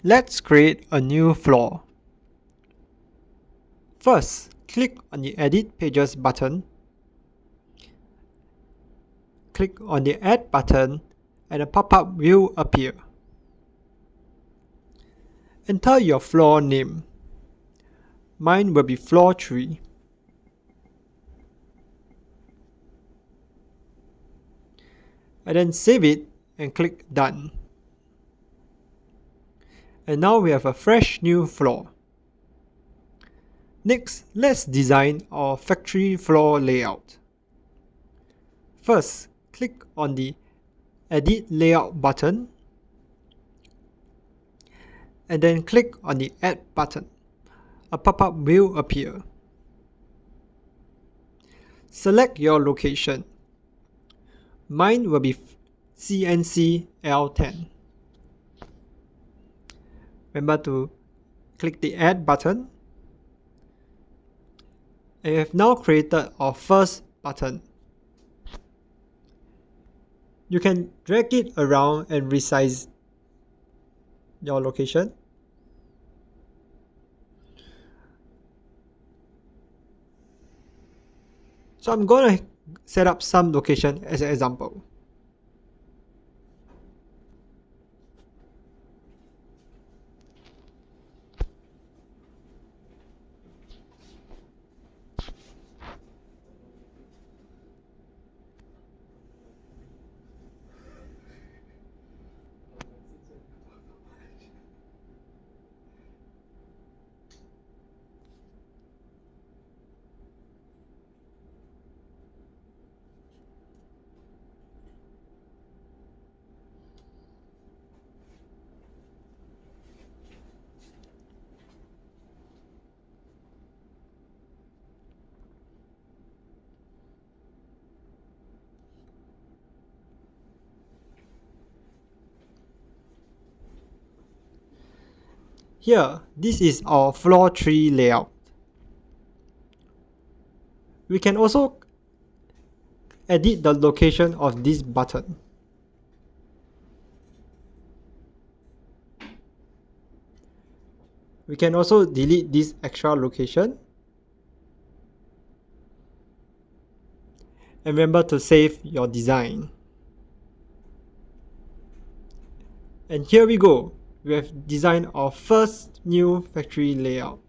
Let's create a new floor. First, click on the Edit Pages button. Click on the Add button and a pop-up will appear. Enter your floor name. Mine will be Floor 3. And then save it and click Done. And now we have a fresh new floor. Next, let's design our factory floor layout. First, click on the Edit Layout button and then click on the Add button. A pop-up will appear. Select your location. Mine will be CNC L10. Remember to click the Add button. And we have now created our first button. You can drag it around and resize your location. So I'm going to set up some location as an example. Here, this is our floor 3 layout. We can also edit the location of this button. We can also delete this extra location. And remember to save your design. And here we go. We have designed our first new factory layout.